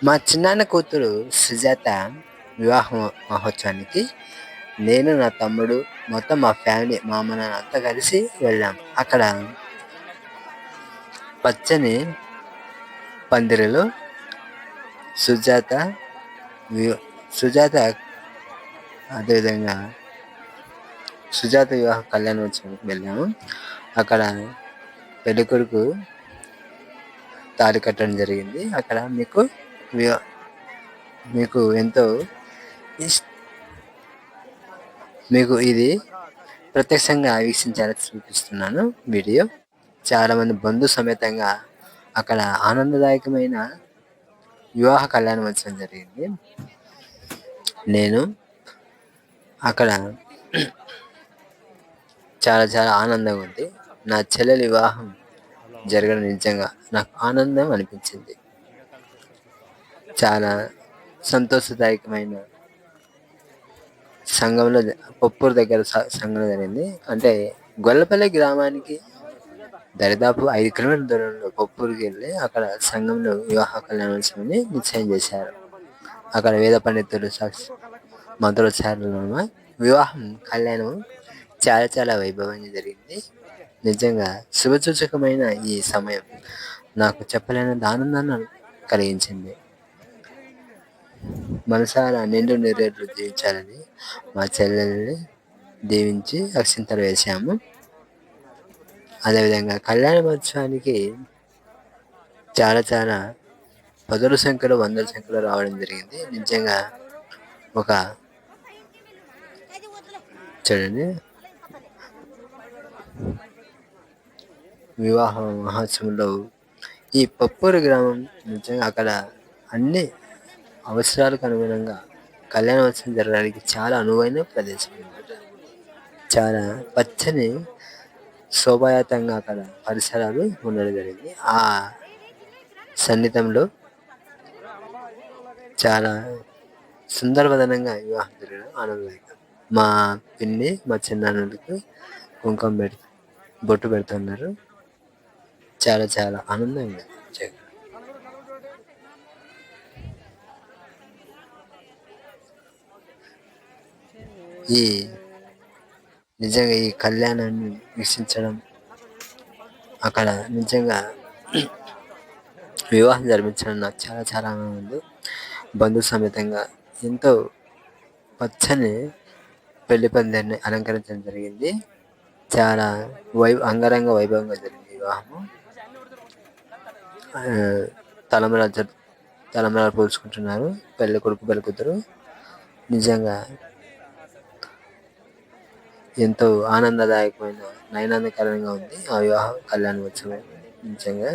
మా చిన్నాన్న కూతురు సుజాత వివాహ మహోత్సవానికి నేను, నా తమ్ముడు, మొత్తం మా ఫ్యామిలీ, మా అమ్మ నాన్న అంతా కలిసి వెళ్ళాం. అక్కడ పచ్చని పందిరిలో సుజాత వి సుజాత అదేవిధంగా సుజాత వివాహ కళ్యాణోత్సవానికి వెళ్ళాము. అక్కడ పెళ్ళికొడుకు తాళి కట్టడం జరిగింది. అక్కడ మీకు ఎంతో మీకు ఇది ప్రత్యక్షంగా వీక్షించాలని చూపిస్తున్నాను వీడియో. చాలామంది బంధు సమేతంగా అక్కడ ఆనందదాయకమైన వివాహ కళ్యాణోత్సవం జరిగింది. నేను అక్కడ చాలా చాలా ఆనందంగా ఉంది. నా చెల్లెలి వివాహం జరగడం నిజంగా నాకు ఆనందం అనిపించింది. చాలా సంతోషదాయకమైన సంఘంలో పొప్పూరు దగ్గర సంఘంలో జరిగింది. అంటే గొల్లపల్లి గ్రామానికి దరిదాపు 5 కిలోమీటర్ల దూరంలో పొప్పూరుకి వెళ్ళి అక్కడ సంఘంలో వివాహ కళ్యాణోత్సవాన్ని నిశ్చయం చేశారు. అక్కడ వేద పండితులు మంత్రోచ్చారణ వివాహం కళ్యాణం చాలా చాలా వైభవంగా జరిగింది. నిజంగా శుభసూచకమైన ఈ సమయం నాకు చెప్పలేనంత ఆనందాన్ని కలిగించింది. మనసారా నిండు నీరేళ్లు జీవించాలని మా చెల్లెల్ని దీవించి అక్షింతలు వేశాము. అదేవిధంగా కళ్యాణ మహోత్సవానికి చాలా చాలా పదుల సంఖ్యలో, వందల సంఖ్యలో రావడం జరిగింది. నిజంగా ఒక చూడండి, వివాహ మహోత్సవంలో ఈ పప్పూరు గ్రామం నిజంగా అక్కడ అన్ని అవసరాలకు అనుగుణంగా కళ్యాణోత్సవం జరగడానికి చాలా అనువైన ప్రదేశం అన్నమాట. చాలా పచ్చని శోభాయాతంగా అక్కడ పరిసరాలు ఉండడం జరిగింది. ఆ సన్నిధంలో చాలా సుందరవదనంగా వివాహం జరగడం ఆనందదాయకం. మా పిన్ని మా చిన్నాన్నలకు కుంకుమ బొట్టు పెడుతున్నారు. చాలా చాలా ఆనందంగా ఈ నిజంగా ఈ కళ్యాణాన్ని వీక్షించడం, అక్కడ నిజంగా వివాహం జరిపించడం నాకు చాలా చాలా ఆనందం ఉంది. బంధు సమేతంగా ఎంతో పచ్చని పెళ్లి పందిరిని అలంకరించడం జరిగింది. చాలా అంగరంగ వైభవంగా జరిగింది వివాహము. తలంబ్రాలు పోల్చుకుంటున్నారు పెళ్లి కొడుకు పెళ్లి కూతురు. నిజంగా ఎంతో ఆనందదాయకమైన నయనాందకరంగా ఉంది ఆ వివాహ కళ్యాణోత్సవం. నిజంగా